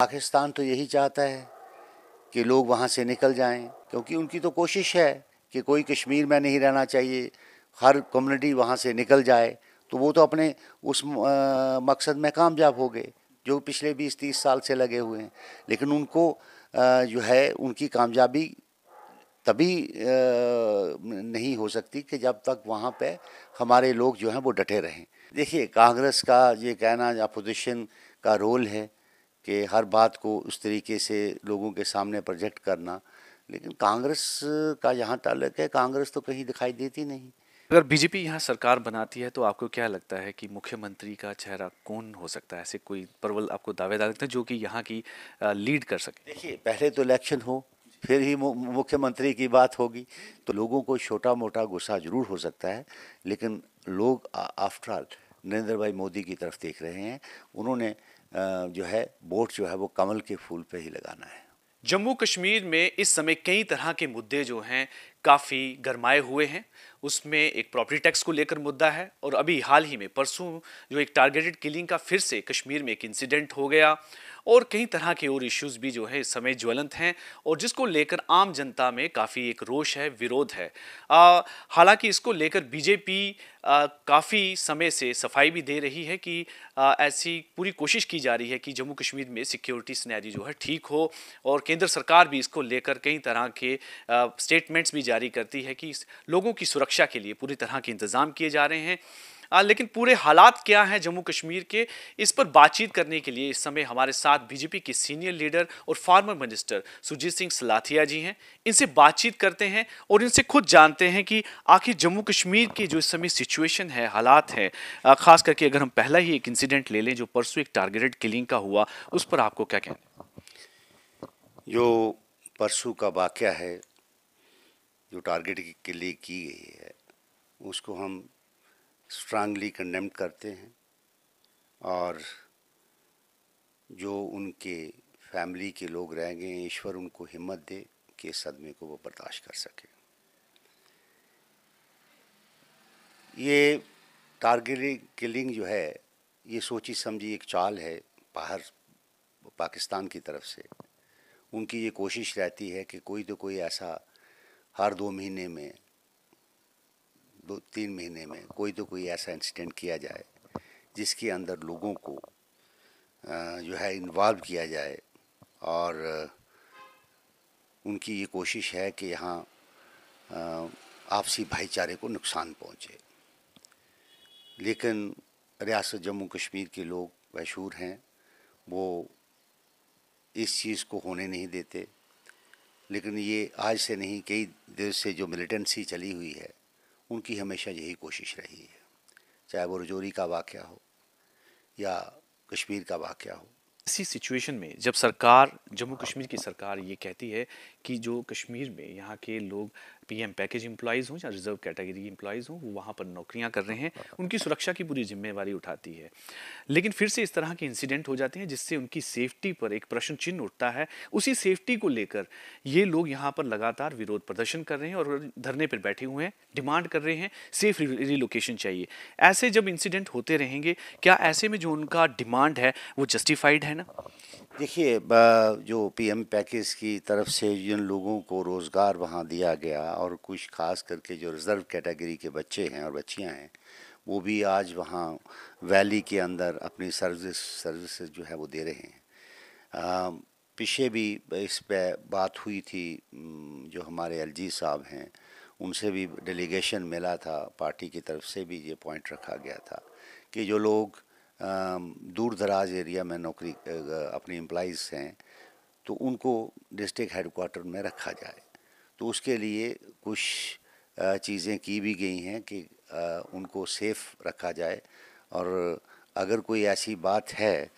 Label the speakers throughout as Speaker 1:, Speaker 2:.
Speaker 1: पाकिस्तान तो यही चाहता है कि लोग वहाँ से निकल जाएं, क्योंकि उनकी तो कोशिश है कि कोई कश्मीर में नहीं रहना चाहिए, हर कम्युनिटी वहाँ से निकल जाए। तो वो तो अपने उस मकसद में कामयाब हो गए जो पिछले 20-30 साल से लगे हुए हैं। लेकिन उनको जो है उनकी कामयाबी तभी नहीं हो सकती कि जब तक वहाँ पे हमारे लोग जो हैं वो डटे रहें। देखिए, कांग्रेस का ये कहना अपोजिशन का रोल है कि हर बात को उस तरीके से लोगों के सामने प्रोजेक्ट करना, लेकिन कांग्रेस का यहाँ ताल्लुक है, कांग्रेस तो कहीं दिखाई देती नहीं।
Speaker 2: अगर बीजेपी यहाँ सरकार बनाती है तो आपको क्या लगता है कि मुख्यमंत्री का चेहरा कौन हो सकता है? ऐसे कोई प्रबल आपको दावेदार लगते हैं जो कि यहाँ की लीड कर सके?
Speaker 1: देखिए, पहले तो इलेक्शन हो, फिर ही मुख्यमंत्री की बात होगी। तो लोगों को छोटा मोटा गुस्सा जरूर हो सकता है, लेकिन लोग आफ्टर ऑल नरेंद्र भाई मोदी की तरफ देख रहे हैं। उन्होंने जो है वोट जो है वो कमल के फूल पे ही लगाना है।
Speaker 2: जम्मू कश्मीर में इस समय कई तरह के मुद्दे जो हैं काफ़ी गरमाए हुए हैं। उसमें एक प्रॉपर्टी टैक्स को लेकर मुद्दा है और अभी हाल ही में परसों जो एक टारगेटेड किलिंग का फिर से कश्मीर में एक इंसिडेंट हो गया और कई तरह के और इश्यूज भी जो है इस समय ज्वलंत हैं और जिसको लेकर आम जनता में काफ़ी एक रोष है, विरोध है। हालांकि इसको लेकर बीजेपी काफ़ी समय से सफाई भी दे रही है कि ऐसी पूरी कोशिश की जा रही है कि जम्मू कश्मीर में सिक्योरिटी सिनेरियो जो है ठीक हो और केंद्र सरकार भी इसको लेकर कई तरह के स्टेटमेंट्स भी जारी करती है कि लोगों की सुरक्षा के लिए पूरी तरह के इंतजाम किए जा रहे हैं। लेकिन पूरे हालात क्या हैं जम्मू कश्मीर के, इस पर बातचीत करने के लिए इस समय हमारे साथ बीजेपी के सीनियर लीडर और फार्मर मिनिस्टर सुरजीत सिंह सलाथिया जी हैं। इनसे बातचीत करते हैं और इनसे खुद जानते हैं कि आखिर जम्मू कश्मीर की जो इस समय सिचुएशन है, हालात है, खास करके अगर हम पहला ही एक इंसिडेंट ले लें जो परसों एक टारगेटेड किलिंग का हुआ, उस पर आपको क्या कहना है?
Speaker 1: जो परसों का वाक़या है, जो टारगेट के लिए की गई है, उसको हम स्ट्रांगली कंडेम करते हैं और जो उनके फैमिली के लोग रह गए हैं, ईश्वर उनको हिम्मत दे कि इस सदमे को वो बर्दाश्त कर सके। ये टारगेट किलिंग जो है, ये सोची समझी एक चाल है बाहर पाकिस्तान की तरफ से। उनकी ये कोशिश रहती है कि कोई तो कोई ऐसा हर 2 महीने में, 2-3 महीने में कोई तो कोई ऐसा इंसिडेंट किया जाए जिसके अंदर लोगों को जो है इन्वॉल्व किया जाए और उनकी ये कोशिश है कि यहाँ आपसी भाईचारे को नुकसान पहुँचे। लेकिन रियासत जम्मू कश्मीर के लोग मशहूर हैं, वो इस चीज़ को होने नहीं देते। लेकिन ये आज से नहीं, कई देर से जो मिलिटेंसी चली हुई है उनकी हमेशा यही कोशिश रही है, चाहे वो रजौरी का वाक़या हो या कश्मीर का वाक़या हो।
Speaker 2: इसी सिचुएशन में जब सरकार, जम्मू कश्मीर की सरकार ये कहती है कि जो कश्मीर में यहाँ के लोग पीएम पैकेज एम्प्लॉयज़ हों या रिजर्व कैटेगरी एम्प्लॉयज़ हों, वो वहाँ पर नौकरियाँ कर रहे हैं, उनकी सुरक्षा की पूरी जिम्मेवारी उठाती है। लेकिन फिर से इस तरह के इंसिडेंट हो जाते हैं जिससे उनकी सेफ्टी पर एक प्रश्न चिन्ह उठता है। उसी सेफ्टी को लेकर ये लोग यहाँ पर लगातार विरोध प्रदर्शन कर रहे हैं और धरने पर बैठे हुए हैं, डिमांड कर रहे हैं सेफ रिलोकेशन चाहिए। ऐसे जब इंसिडेंट होते रहेंगे, क्या ऐसे में जो उनका डिमांड है वो जस्टिफाइड है ना?
Speaker 1: देखिए, जो पीएम पैकेज की तरफ से जिन लोगों को रोज़गार वहाँ दिया गया और कुछ खास करके जो रिज़र्व कैटेगरी के बच्चे हैं और बच्चियाँ हैं, वो भी आज वहाँ वैली के अंदर अपनी सर्विसेज जो है वो दे रहे हैं। पीछे भी इस पे बात हुई थी, जो हमारे एलजी साहब हैं उनसे भी डेलीगेशन मिला था, पार्टी की तरफ से भी ये पॉइंट रखा गया था कि जो लोग दूर दराज एरिया में नौकरी अपनी एम्प्लॉइज़ हैं तो उनको डिस्ट्रिक्ट हेडक्वार्टर में रखा जाए। तो उसके लिए कुछ चीज़ें की भी गई हैं कि उनको सेफ रखा जाए और अगर कोई ऐसी बात है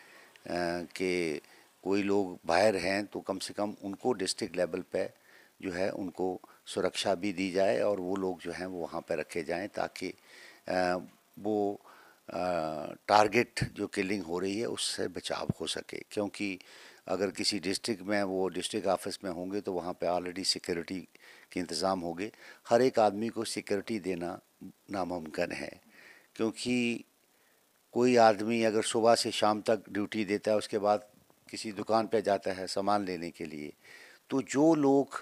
Speaker 1: कि कोई लोग बाहर हैं तो कम से कम उनको डिस्ट्रिक्ट लेवल पे जो है उनको सुरक्षा भी दी जाए और वो लोग जो हैं वो वहाँ पे रखे जाएं ताकि वो टारगेट जो किलिंग हो रही है उससे बचाव हो सके। क्योंकि अगर किसी डिस्ट्रिक्ट में वो डिस्ट्रिक्ट ऑफिस में होंगे तो वहाँ पे ऑलरेडी सिक्योरिटी के इंतज़ाम होंगे। हर एक आदमी को सिक्योरिटी देना नामुमकिन है, क्योंकि कोई आदमी अगर सुबह से शाम तक ड्यूटी देता है उसके बाद किसी दुकान पे जाता है सामान लेने के लिए, तो जो लोग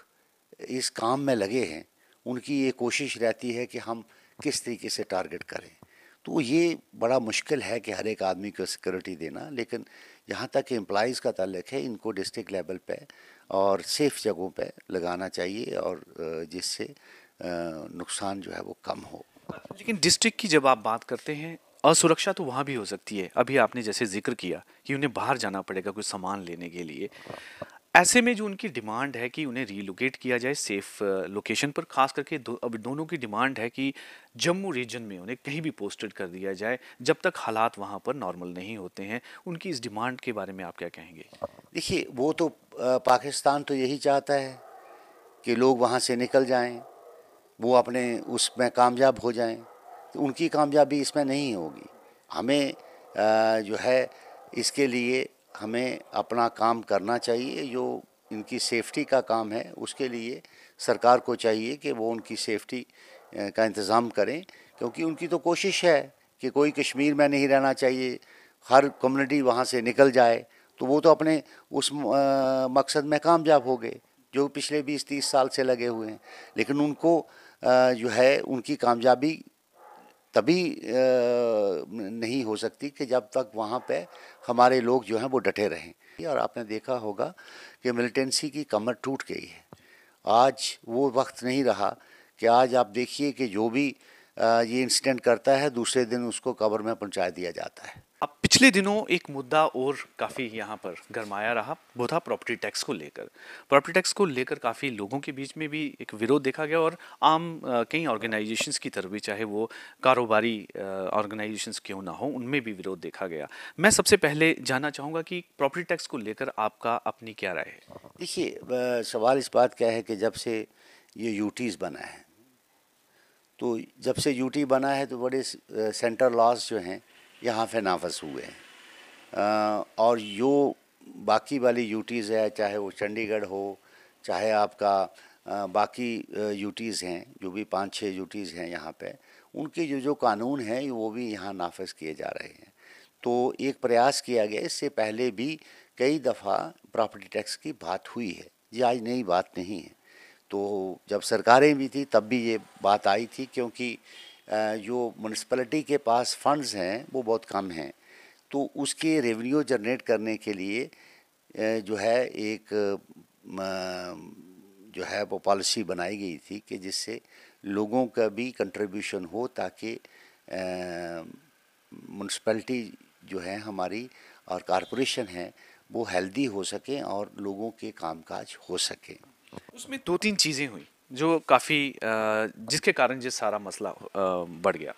Speaker 1: इस काम में लगे हैं उनकी ये कोशिश रहती है कि हम किस तरीके से टारगेट करें। तो ये बड़ा मुश्किल है कि हर एक आदमी को सिक्योरिटी देना, लेकिन जहाँ तक एम्प्लॉइज़ का ताल्लुक है इनको डिस्ट्रिक्ट लेवल पे और सेफ़ जगहों पे लगाना चाहिए, और जिससे नुकसान जो है वो कम हो।
Speaker 2: लेकिन डिस्ट्रिक्ट की जब आप बात करते हैं, असुरक्षा तो वहाँ भी हो सकती है। अभी आपने जैसे ज़िक्र किया कि उन्हें बाहर जाना पड़ेगा कुछ सामान लेने के लिए। ऐसे में जो उनकी डिमांड है कि उन्हें रीलोकेट किया जाए सेफ लोकेशन पर, खास करके अब दोनों की डिमांड है कि जम्मू रीजन में उन्हें कहीं भी पोस्टेड कर दिया जाए जब तक हालात वहाँ पर नॉर्मल नहीं होते हैं। उनकी इस डिमांड के बारे में आप क्या कहेंगे?
Speaker 1: देखिए, वो तो पाकिस्तान तो यही चाहता है कि लोग वहाँ से निकल जाएं, वो अपने उसमें कामयाब हो जाएं, तो उनकी कामयाबी इसमें नहीं होगी। हमें जो है इसके लिए हमें अपना काम करना चाहिए। जो इनकी सेफ्टी का काम है उसके लिए सरकार को चाहिए कि वो उनकी सेफ्टी का इंतज़ाम करें, क्योंकि उनकी तो कोशिश है कि कोई कश्मीर में नहीं रहना चाहिए, हर कम्युनिटी वहाँ से निकल जाए। तो वो तो अपने उस मकसद में कामयाब हो गए जो पिछले 20-30 साल से लगे हुए हैं। लेकिन उनको जो है उनकी कामयाबी तभी नहीं हो सकती कि जब तक वहाँ पे हमारे लोग जो हैं वो डटे रहें। और आपने देखा होगा कि मिलिटेंसी की कमर टूट गई है। आज वो वक्त नहीं रहा कि आज आप देखिए कि जो भी ये इंसिडेंट करता है दूसरे दिन उसको कब्र में पहुंचा दिया जाता है।
Speaker 2: अब पिछले दिनों एक मुद्दा और काफ़ी यहाँ पर गरमाया रहा, वो था प्रॉपर्टी टैक्स को लेकर। प्रॉपर्टी टैक्स को लेकर काफ़ी लोगों के बीच में भी एक विरोध देखा गया, और आम कई ऑर्गेनाइजेशंस की तरफ भी, चाहे वो कारोबारी ऑर्गेनाइजेशंस क्यों ना हो, उनमें भी विरोध देखा गया। मैं सबसे पहले जानना चाहूँगा कि प्रॉपर्टी टैक्स को लेकर आपका अपनी क्या राय है?
Speaker 1: देखिए, सवाल इस बात का है कि जब से ये यूटीज़ बना है, तो जब से यूटी बना है तो बड़े सेंटर लॉज जो हैं यहाँ पे नाफज हुए हैं, और जो बाकी वाली यूटीज़ है, चाहे वो चंडीगढ़ हो, चाहे आपका बाकी यूटीज़ हैं, जो भी 5-6 यूटीज़ हैं यहाँ पे, उनके जो कानून हैं वो भी यहाँ नाफज किए जा रहे हैं। तो एक प्रयास किया गया, इससे पहले भी कई दफ़ा प्रॉपर्टी टैक्स की बात हुई है, ये आज नई बात नहीं है। तो जब सरकारें भी थी तब भी ये बात आई थी, क्योंकि जो म्यूनसिपैलिटी के पास फंड्स हैं वो बहुत कम हैं, तो उसके रेवेन्यू जनरेट करने के लिए जो है एक जो है वो पॉलिसी बनाई गई थी कि जिससे लोगों का भी कंट्रीब्यूशन हो, ताकि म्यूनसिपैलिटी जो है हमारी और कॉरपोरेशन है वो हेल्दी हो सकें और लोगों के कामकाज हो सकें।
Speaker 2: उसमें 2-3 चीज़ें हुई जो काफ़ी जिसके कारण ये सारा मसला बढ़ गया।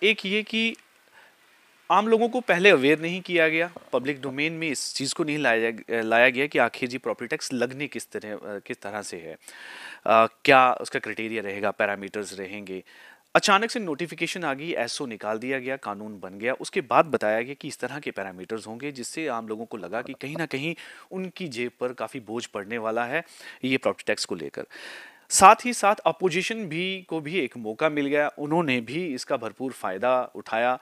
Speaker 2: एक ये कि आम लोगों को पहले अवेयर नहीं किया गया, पब्लिक डोमेन में इस चीज़ को नहीं लाया गया कि आखिर जी प्रॉपर्टी टैक्स लगने किस तरह से है, क्या उसका क्राइटेरिया रहेगा, पैरामीटर्स रहेंगे। अचानक से नोटिफिकेशन आ गई, एसओ निकाल दिया गया, कानून बन गया, उसके बाद बताया गया कि इस तरह के पैरामीटर्स होंगे, जिससे आम लोगों को लगा कि कहीं ना कहीं उनकी जेब पर काफ़ी बोझ पड़ने वाला है ये प्रॉपर्टी टैक्स को लेकर। साथ ही साथ अपोजिशन भी को भी एक मौका मिल गया, उन्होंने भी इसका भरपूर फ़ायदा उठाया,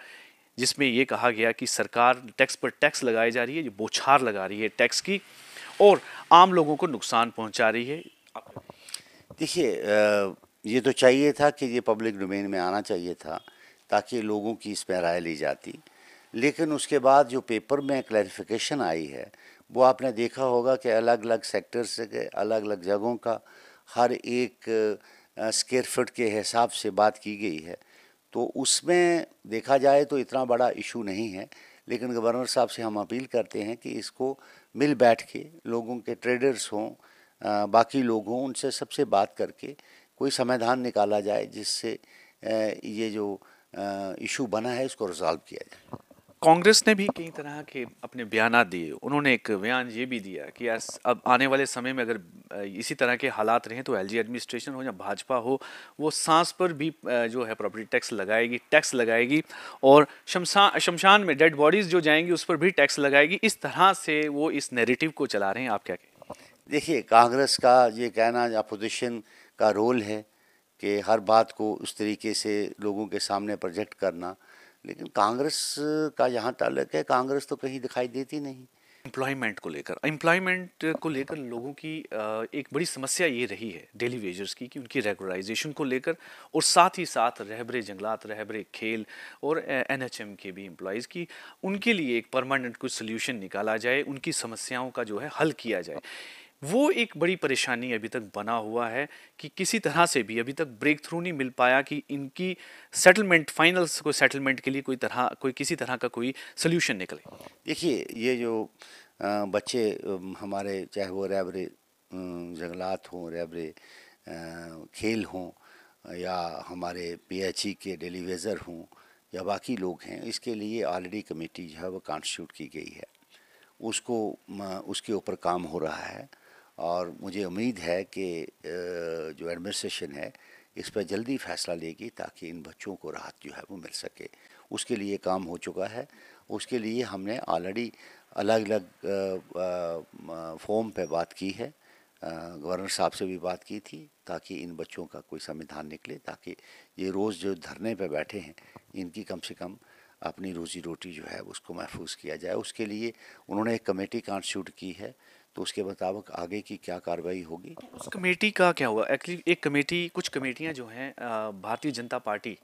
Speaker 2: जिसमें ये कहा गया कि सरकार टैक्स पर टैक्स लगाई जा रही है, ये बौछार लगा रही है टैक्स की, और आम लोगों को नुकसान पहुंचा रही है।
Speaker 1: देखिए, ये तो चाहिए था कि ये पब्लिक डोमेन में आना चाहिए था ताकि लोगों की इस पर राय ली जाती, लेकिन उसके बाद जो पेपर में क्लैरिफिकेशन आई है वो आपने देखा होगा कि अलग अलग सेक्टर्स के अलग अलग जगहों का हर एक स्क्वायर फीट के हिसाब से बात की गई है। तो उसमें देखा जाए तो इतना बड़ा इशू नहीं है, लेकिन गवर्नर साहब से हम अपील करते हैं कि इसको मिल बैठ के लोगों के ट्रेडर्स हों, बाकी लोग हों, उनसे सबसे बात करके कोई समाधान निकाला जाए, जिससे ये जो इशू बना है इसको रिजॉल्व किया जाए।
Speaker 2: कांग्रेस ने भी कई तरह के अपने बयानात दिए, उन्होंने एक बयान ये भी दिया कि अब आने वाले समय में अगर इसी तरह के हालात रहें तो एलजी एडमिनिस्ट्रेशन हो या भाजपा हो, वो सांस पर भी जो है प्रॉपर्टी टैक्स लगाएगी, और शमशान में डेड बॉडीज जो जाएंगी उस पर भी टैक्स लगाएगी। इस तरह से वो इस नैरेटिव को चला रहे हैं, आप क्या कहें?
Speaker 1: देखिए, कांग्रेस का ये कहना अपोजिशन का रोल है कि हर बात को उस तरीके से लोगों के सामने प्रोजेक्ट करना, लेकिन कांग्रेस का जहाँ ताल्लुक है, कांग्रेस तो कहीं दिखाई देती नहीं।
Speaker 2: एम्प्लॉयमेंट को लेकर लोगों की एक बड़ी समस्या ये रही है डेली वेजर्स की, कि उनकी रेगुलराइजेशन को लेकर, और साथ ही साथ रहबरे जंगलात, रहबरे खेल और एनएचएम के भी एम्प्लॉयज़ की, उनके लिए एक परमानेंट कुछ सोल्यूशन निकाला जाए, उनकी समस्याओं का जो है हल किया जाए। वो एक बड़ी परेशानी अभी तक बना हुआ है कि किसी तरह से भी अभी तक ब्रेक थ्रू नहीं मिल पाया कि इनकी सेटलमेंट, फाइनल्स को सेटलमेंट के लिए कोई किसी तरह का कोई सोल्यूशन निकले।
Speaker 1: देखिए ये जो बच्चे हमारे, चाहे वो रहबरे जंगलात हों, रहबरे खेल हों, या हमारे पीएचई के डेलीवेज़र हों, या बाकी लोग हैं, इसके लिए ऑलरेडी कमेटी जो है वो कॉन्स्टिट्यूट की गई है। उसको उसके ऊपर काम हो रहा है, और मुझे उम्मीद है कि जो एडमिनिस्ट्रेशन है इस पर जल्दी फैसला लेगी, ताकि इन बच्चों को राहत जो है वो मिल सके। उसके लिए काम हो चुका है। उसके लिए हमने ऑलरेडी अलग अलग फॉर्म पे बात की है, गवर्नर साहब से भी बात की थी, ताकि इन बच्चों का कोई समाधान निकले, ताकि ये रोज़ जो धरने पे बैठे हैं इनकी कम से कम अपनी रोज़ी रोटी जो है उसको महफूज किया जाए। उसके लिए उन्होंने एक कमेटी कॉन्स्टिट्यूट की है, तो उसके मुताबिक आगे की क्या कार्रवाई होगी।
Speaker 2: उस कमेटी का क्या हुआ? एक्चुअली एक कमेटी, कुछ कमेटियां जो हैं भारतीय जनता पार्टी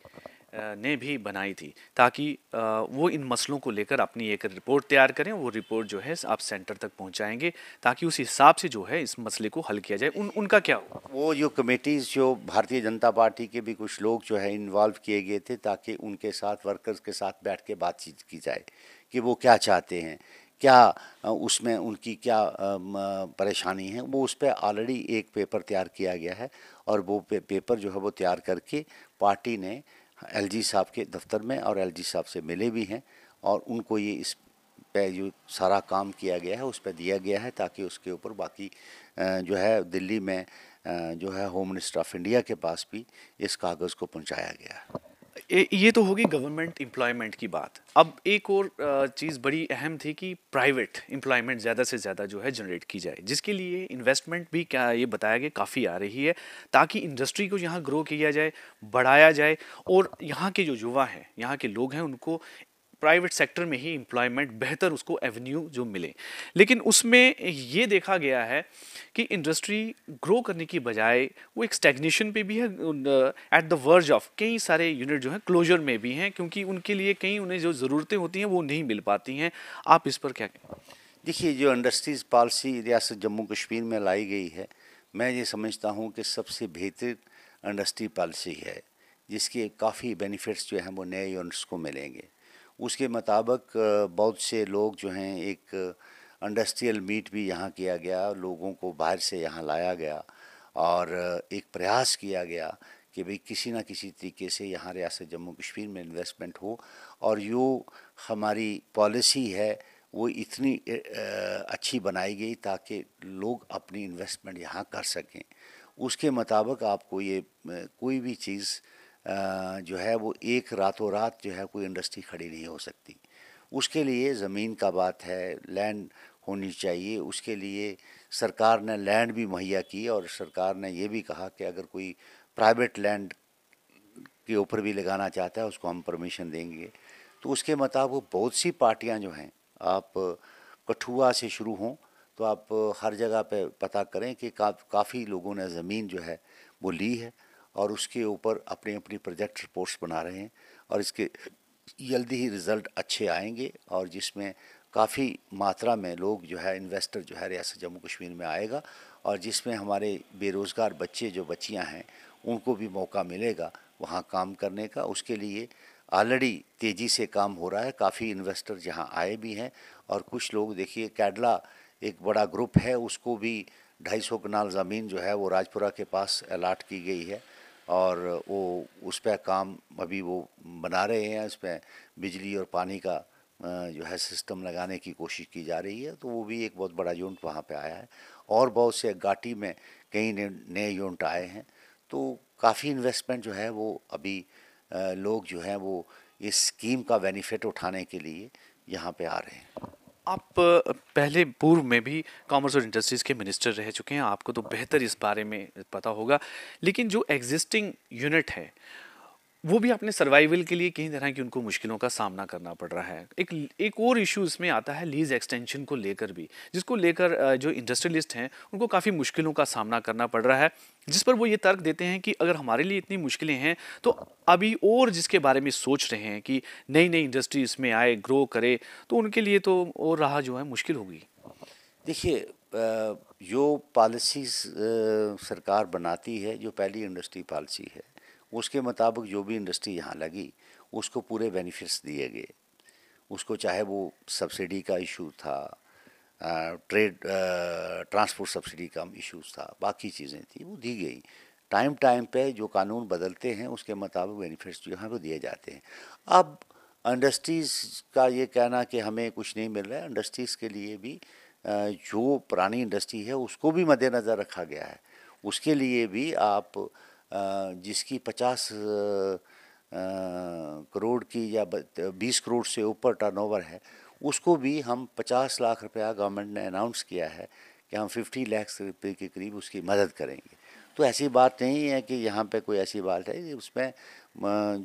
Speaker 2: ने भी बनाई थी, ताकि वो इन मसलों को लेकर अपनी एक रिपोर्ट तैयार करें। वो रिपोर्ट जो है आप सेंटर तक पहुंचाएंगे, ताकि उस हिसाब से जो है इस मसले को हल किया जाए। उनका क्या हुआ?
Speaker 1: वो जो कमेटीज़, जो भारतीय जनता पार्टी के भी कुछ लोग जो है इन्वॉल्व किए गए थे, ताकि उनके साथ, वर्कर्स के साथ बैठ के बातचीत की जाए कि वो क्या चाहते हैं, क्या उसमें उनकी क्या परेशानी है। वो उस पर ऑलरेडी एक पेपर तैयार किया गया है, और वो पेपर जो है वो तैयार करके पार्टी ने एलजी साहब के दफ्तर में, और एलजी साहब से मिले भी हैं, और उनको ये इस पे जो सारा काम किया गया है उस पर दिया गया है, ताकि उसके ऊपर बाकी जो है दिल्ली में जो है होम मिनिस्टर ऑफ इंडिया के पास भी इस कागज़ को पहुंचाया गया है।
Speaker 2: ये तो होगी गवर्नमेंट एम्प्लॉयमेंट की बात। अब एक और चीज़ बड़ी अहम थी कि प्राइवेट एम्प्लॉयमेंट ज़्यादा से ज़्यादा जो है जनरेट की जाए, जिसके लिए इन्वेस्टमेंट भी, क्या ये बताया गया, काफ़ी आ रही है, ताकि इंडस्ट्री को यहाँ ग्रो किया जाए, बढ़ाया जाए, और यहाँ के जो युवा हैं, यहाँ के लोग हैं, उनको प्राइवेट सेक्टर में ही एम्प्लॉयमेंट, बेहतर उसको एवेन्यू जो मिले। लेकिन उसमें ये देखा गया है कि इंडस्ट्री ग्रो करने की बजाय वो एक स्टैग्नेशन पे भी है, एट द वर्ज ऑफ कई सारे यूनिट जो हैं क्लोजर में भी हैं, क्योंकि उनके लिए कई, उन्हें जो ज़रूरतें होती हैं वो नहीं मिल पाती हैं। आप इस पर क्या कहें?
Speaker 1: देखिए, जो इंडस्ट्रीज़ पॉलिसी रियासत जम्मू कश्मीर में लाई गई है, मैं ये समझता हूँ कि सबसे बेहतर इंडस्ट्री पॉलिसी है, जिसके काफ़ी बेनिफिट्स जो हैं वो नए यूनिट्स को मिलेंगे। उसके मुताबिक बहुत से लोग जो हैं, एक इंडस्ट्रियल मीट भी यहाँ किया गया, लोगों को बाहर से यहाँ लाया गया, और एक प्रयास किया गया कि भाई किसी ना किसी तरीके से यहाँ रियासत जम्मू कश्मीर में इन्वेस्टमेंट हो, और जो हमारी पॉलिसी है वो इतनी अच्छी बनाई गई ताकि लोग अपनी इन्वेस्टमेंट यहाँ कर सकें। उसके मुताबिक आपको ये कोई भी चीज़ जो है वो एक रातों रात जो है कोई इंडस्ट्री खड़ी नहीं हो सकती। उसके लिए ज़मीन का बात है, लैंड होनी चाहिए। उसके लिए सरकार ने लैंड भी मुहैया की, और सरकार ने ये भी कहा कि अगर कोई प्राइवेट लैंड के ऊपर भी लगाना चाहता है उसको हम परमिशन देंगे। तो उसके मुताबिक बहुत सी पार्टियां जो हैं, आप कठुआ से शुरू हों तो आप हर जगह पे पता करें कि काफ़ी लोगों ने ज़मीन जो है वो ली है, और उसके ऊपर अपनी अपनी प्रोजेक्ट रिपोर्ट्स बना रहे हैं, और इसके जल्दी ही रिज़ल्ट अच्छे आएंगे, और जिसमें काफ़ी मात्रा में लोग जो है, इन्वेस्टर जो है रियासत जम्मू कश्मीर में आएगा, और जिसमें हमारे बेरोज़गार बच्चे, जो बच्चियां हैं, उनको भी मौका मिलेगा वहाँ काम करने का। उसके लिए ऑलरेडी तेज़ी से काम हो रहा है, काफ़ी इन्वेस्टर जहाँ आए भी हैं, और कुछ लोग, देखिए कैडला एक बड़ा ग्रुप है, उसको भी 250 कनाल ज़मीन जो है वो राजपुरा के पास अलाट की गई है, और वो उस पर काम अभी वो बना रहे हैं। उस पर बिजली और पानी का जो है सिस्टम लगाने की कोशिश की जा रही है, तो वो भी एक बहुत बड़ा यूनिट वहाँ पे आया है, और बहुत से घाटी में कई नए यूनिट आए हैं। तो काफ़ी इन्वेस्टमेंट जो है वो अभी लोग जो हैं वो इस स्कीम का बेनिफिट उठाने के लिए यहाँ पे आ रहे हैं।
Speaker 2: आप पहले पूर्व में भी कॉमर्स और इंडस्ट्रीज़ के मिनिस्टर रह चुके हैं, आपको तो बेहतर इस बारे में पता होगा। लेकिन जो एग्जिस्टिंग यूनिट है, वो भी अपने सर्वाइवल के लिए कई तरह की उनको मुश्किलों का सामना करना पड़ रहा है। एक और इशू इसमें आता है लीज़ एक्सटेंशन को लेकर भी, जिसको लेकर जो इंडस्ट्रियलिस्ट हैं उनको काफ़ी मुश्किलों का सामना करना पड़ रहा है, जिस पर वो ये तर्क देते हैं कि अगर हमारे लिए इतनी मुश्किलें हैं तो अभी और जिसके बारे में सोच रहे हैं कि नई नई इंडस्ट्री इसमें आए, ग्रो करे, तो उनके लिए तो और राह जो है मुश्किल होगी।
Speaker 1: देखिए, जो पॉलिसीज़ सरकार बनाती है, जो पहली इंडस्ट्री पॉलिसी है, उसके मुताबिक जो भी इंडस्ट्री यहाँ लगी उसको पूरे बेनिफिट्स दिए गए। उसको चाहे वो सब्सिडी का इशू था, ट्रेड ट्रांसपोर्ट सब्सिडी का इशूज़ था, बाकी चीज़ें थी वो दी गई। टाइम टाइम पे जो कानून बदलते हैं उसके मुताबिक बेनिफिट्स जो हैं वो दिए जाते हैं। अब इंडस्ट्रीज़ का ये कहना कि हमें कुछ नहीं मिल रहा है, इंडस्ट्रीज़ के लिए भी जो पुरानी इंडस्ट्री है उसको भी मद्देनज़र रखा गया है। उसके लिए भी आप जिसकी 50 करोड़ की या 20 करोड़ से ऊपर टर्नओवर है, उसको भी हम 50 लाख रुपया गवर्नमेंट ने अनाउंस किया है कि हम 50 लाख रुपये के करीब उसकी मदद करेंगे। तो ऐसी बात नहीं है कि यहाँ पे कोई ऐसी बात है। उसमें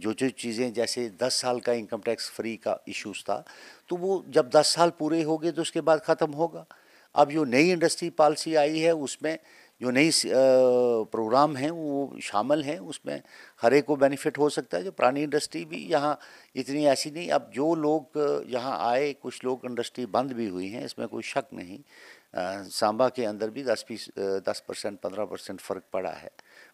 Speaker 1: जो जो चीज़ें जैसे 10 साल का इनकम टैक्स फ्री का इश्यूज़ था, तो वो जब 10 साल पूरे हो गए तो उसके बाद ख़त्म होगा। अब जो नई इंडस्ट्री पॉलिसी आई है उसमें जो नई प्रोग्राम हैं वो शामिल हैं, उसमें हर एक को बेनिफिट हो सकता है। जो पुरानी इंडस्ट्री भी यहाँ इतनी ऐसी नहीं, अब जो लोग यहाँ आए, कुछ लोग इंडस्ट्री बंद भी हुई हैं, इसमें कोई शक नहीं। सांबा के अंदर भी 10% 15% फ़र्क पड़ा है,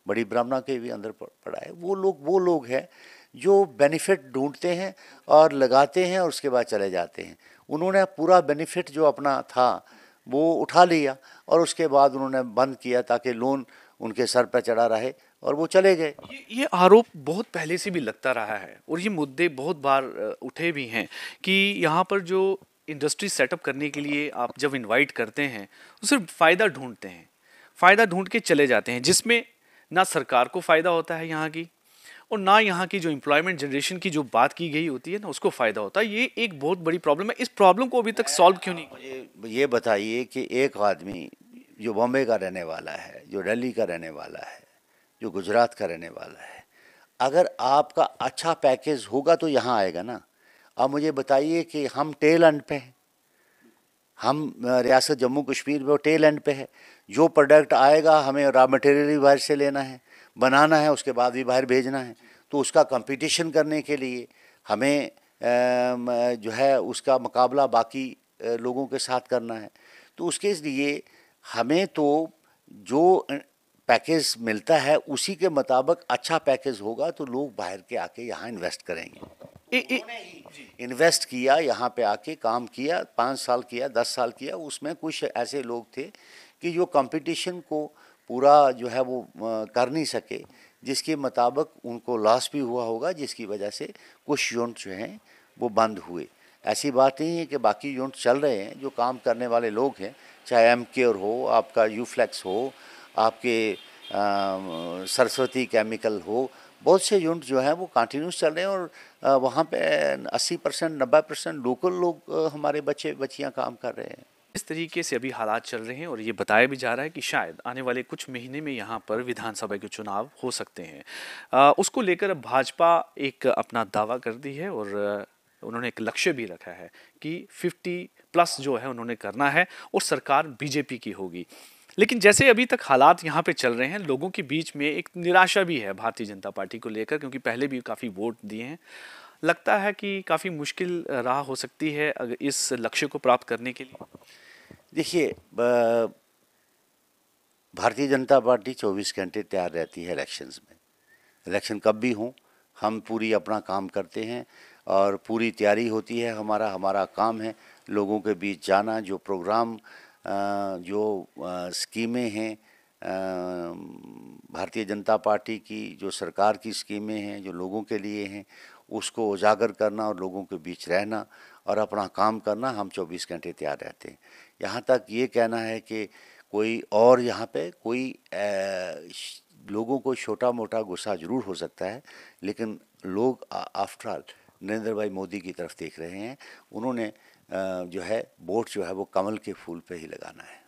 Speaker 1: बड़ी ब्राह्मणा के भी अंदर पड़ा है। वो लोग हैं जो बेनिफिट ढूंढते हैं और लगाते हैं और उसके बाद चले जाते हैं। उन्होंने पूरा बेनिफिट जो अपना था वो उठा लिया और उसके बाद उन्होंने बंद किया ताकि लोन उनके सर पर चढ़ा रहे और वो चले गए।
Speaker 2: ये आरोप बहुत पहले से भी लगता रहा है और ये मुद्दे बहुत बार उठे भी हैं कि यहाँ पर जो इंडस्ट्री सेटअप करने के लिए आप जब इनवाइट करते हैं तो सिर्फ फ़ायदा ढूंढते हैं, फ़ायदा ढूंढ के चले जाते हैं, जिसमें ना सरकार को फ़ायदा होता है यहाँ की, और ना यहाँ की जो एम्प्लॉयमेंट जनरेशन की जो बात की गई होती है ना उसको फ़ायदा होता है। ये एक बहुत बड़ी प्रॉब्लम है। इस प्रॉब्लम को अभी तक सॉल्व क्यों नहीं?
Speaker 1: मुझे ये बताइए कि एक आदमी जो बॉम्बे का रहने वाला है, जो दिल्ली का रहने वाला है, जो गुजरात का रहने वाला है, अगर आपका अच्छा पैकेज होगा तो यहाँ आएगा ना। अब मुझे बताइए कि हम टेल एंड पे हैं, हम रियासत जम्मू कश्मीर में टेल एंड पे है। जो प्रोडक्ट आएगा हमें रॉ मटेरियल भी बाहर से लेना है, बनाना है, उसके बाद भी बाहर भेजना है। तो उसका कंपटीशन करने के लिए हमें जो है उसका मुकाबला बाकी लोगों के साथ करना है। तो उसके लिए हमें तो जो पैकेज मिलता है उसी के मुताबिक अच्छा पैकेज होगा तो लोग बाहर के आके यहाँ इन्वेस्ट करेंगे। इन्वेस्ट किया, यहाँ पे आके काम किया, 5 साल किया, 10 साल किया। उसमें कुछ ऐसे लोग थे कि जो कंपटीशन को पूरा जो है वो कर नहीं सके, जिसके मुताबिक उनको लॉस भी हुआ होगा, जिसकी वजह से कुछ यूनिट जो हैं वो बंद हुए। ऐसी बात नहीं है कि बाकी यूनिट चल रहे हैं। जो काम करने वाले लोग हैं, चाहे एमकेयर हो, आपका यूफ्लेक्स हो, आपके सरस्वती केमिकल हो, बहुत से यूनिट जो हैं वो कंटिन्यूस चल रहे हैं और वहाँ पे 80% 90% लोकल लोग हमारे बच्चे बच्चियाँ काम कर रहे हैं।
Speaker 2: इस तरीके से अभी हालात चल रहे हैं और ये बताया भी जा रहा है कि शायद आने वाले कुछ महीने में यहाँ पर विधानसभा के चुनाव हो सकते हैं। उसको लेकर अब भाजपा एक अपना दावा कर दी है और उन्होंने एक लक्ष्य भी रखा है कि 50+ जो है उन्होंने करना है और सरकार बीजेपी की होगी। लेकिन जैसे अभी तक हालात यहाँ पे चल रहे हैं, लोगों के बीच में एक निराशा भी है भारतीय जनता पार्टी को लेकर, क्योंकि पहले भी काफ़ी वोट दिए हैं। लगता है कि काफ़ी मुश्किल राह हो सकती है अगर इस लक्ष्य को प्राप्त करने के लिए।
Speaker 1: देखिए, भारतीय जनता पार्टी 24 घंटे तैयार रहती है इलेक्शंस में। इलेक्शन कब भी हों, हम पूरी अपना काम करते हैं और पूरी तैयारी होती है। हमारा काम है लोगों के बीच जाना। जो प्रोग्राम जो स्कीमें हैं भारतीय जनता पार्टी की, जो सरकार की स्कीमें हैं जो लोगों के लिए हैं, उसको उजागर करना और लोगों के बीच रहना और अपना काम करना, हम 24 घंटे तैयार रहते हैं। यहाँ तक ये कहना है कि कोई और यहाँ पे कोई लोगों को छोटा मोटा गुस्सा ज़रूर हो सकता है, लेकिन लोग आफ्टर ऑल नरेंद्र भाई मोदी की तरफ देख रहे हैं। उन्होंने जो है वोट जो है वो कमल के फूल पे ही लगाना है।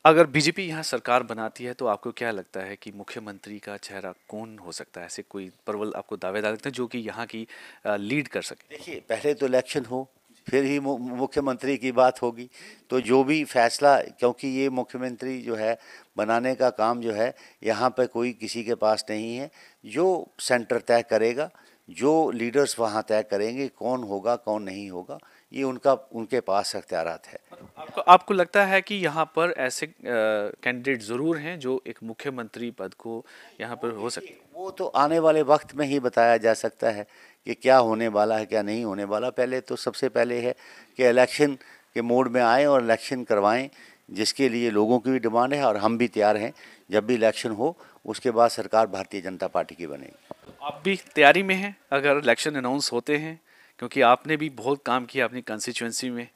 Speaker 2: अगर बीजेपी यहाँ सरकार बनाती है तो आपको क्या लगता है कि मुख्यमंत्री का चेहरा कौन हो सकता है? ऐसे कोई प्रबल आपको दावेदार लगते हैं जो कि यहाँ की लीड कर सके?
Speaker 1: देखिए, पहले तो इलेक्शन हो, फिर ही मुख्यमंत्री की बात होगी। तो जो भी फैसला, क्योंकि ये मुख्यमंत्री जो है बनाने का काम जो है, यहाँ पे कोई किसी के पास नहीं है। जो सेंटर तय करेगा, जो लीडर्स वहाँ तय करेंगे कौन होगा कौन नहीं होगा, ये उनके पास अख्तियारात है।
Speaker 2: आपको आपको लगता है कि यहाँ पर ऐसे कैंडिडेट ज़रूर हैं जो एक मुख्यमंत्री पद को यहाँ पर हो सकते हैं?
Speaker 1: वो तो आने वाले वक्त में ही बताया जा सकता है कि क्या होने वाला है क्या नहीं होने वाला। पहले तो सबसे पहले है कि इलेक्शन के मोड में आएँ और इलेक्शन करवाएं, जिसके लिए लोगों की भी डिमांड है और हम भी तैयार हैं। जब भी इलेक्शन हो उसके बाद सरकार भारतीय जनता पार्टी की बनेगी।
Speaker 2: आप भी तैयारी में हैं अगर इलेक्शन अनाउंस होते हैं, क्योंकि आपने भी बहुत काम किया अपनी कंस्टिट्यूंसी में?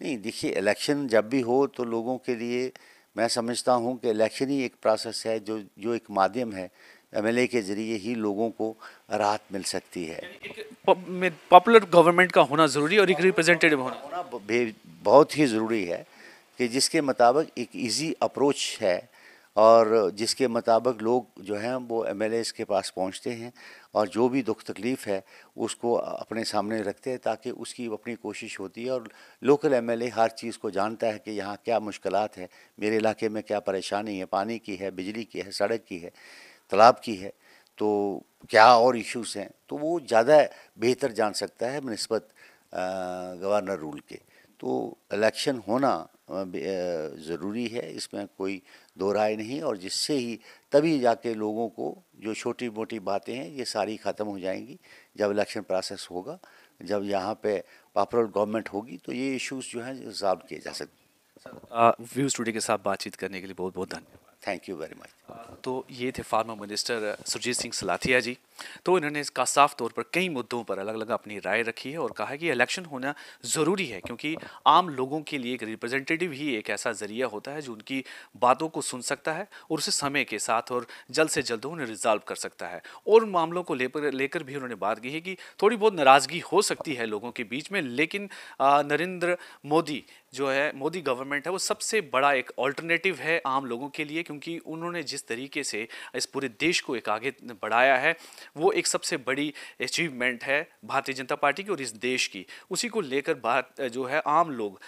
Speaker 1: नहीं, देखिए, इलेक्शन जब भी हो तो लोगों के लिए मैं समझता हूं कि इलेक्शन ही एक प्रोसेस है, जो जो एक माध्यम है। एमएलए के ज़रिए ही लोगों को राहत मिल सकती है।
Speaker 2: में पॉपुलर गवर्नमेंट का होना ज़रूरी है और एक रिप्रेजेंटेटिव होना।
Speaker 1: होना बहुत ही ज़रूरी है कि जिसके मुताबिक एक इजी अप्रोच है और जिसके मुताबिक लोग जो हैं वो एमएलएस के पास पहुंचते हैं और जो भी दुख तकलीफ़ है उसको अपने सामने रखते हैं, ताकि उसकी अपनी कोशिश होती है। और लोकल एमएलए हर चीज़ को जानता है कि यहाँ क्या मुश्किलात है, मेरे इलाके में क्या परेशानी है, पानी की है, बिजली की है, सड़क की है, तालाब की है, तो क्या और इश्यूज़ हैं, तो वो ज़्यादा बेहतर जान सकता है बनिस्बत गवर्नर रूल के। तो इलेक्शन होना ज़रूरी है, इसमें कोई दो राय नहीं। और जिससे ही तभी जाके लोगों को जो छोटी मोटी बातें हैं ये सारी ख़त्म हो जाएंगी जब इलेक्शन प्रोसेस होगा। जब यहाँ पे पॉपुलर गवर्नमेंट होगी तो ये इश्यूज़ जो हैं सॉल्व किए जा सकते।
Speaker 2: व्यूज़ टुडे के साथ बातचीत करने के लिए बहुत बहुत धन्यवाद।
Speaker 1: Thank you very much.
Speaker 2: तो ये थे फार्मर मिनिस्टर सुरजीत सिंह सलाथिया जी। तो इन्होंने इसका साफ तौर पर कई मुद्दों पर अलग अलग अपनी राय रखी है और कहा है कि इलेक्शन होना ज़रूरी है, क्योंकि आम लोगों के लिए एक रिप्रेजेंटेटिव ही एक ऐसा ज़रिया होता है जो उनकी बातों को सुन सकता है और उसे समय के साथ और जल्द से जल्द उन्हें रिजॉल्व कर सकता है। और मामलों को लेकर भी उन्होंने बात की है कि थोड़ी बहुत नाराज़गी हो सकती है लोगों के बीच में, लेकिन नरेंद्र मोदी जो है, मोदी गवर्नमेंट है, वो सबसे बड़ा एक ऑल्टरनेटिव है आम लोगों के लिए, क्योंकि उन्होंने जिस तरीके से इस पूरे देश को एक आगे बढ़ाया है वो एक सबसे बड़ी अचीवमेंट है भारतीय जनता पार्टी की और इस देश की। उसी को लेकर बात जो है आम लोग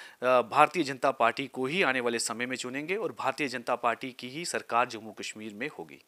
Speaker 2: भारतीय जनता पार्टी को ही आने वाले समय में चुनेंगे और भारतीय जनता पार्टी की ही सरकार जम्मू कश्मीर में होगी।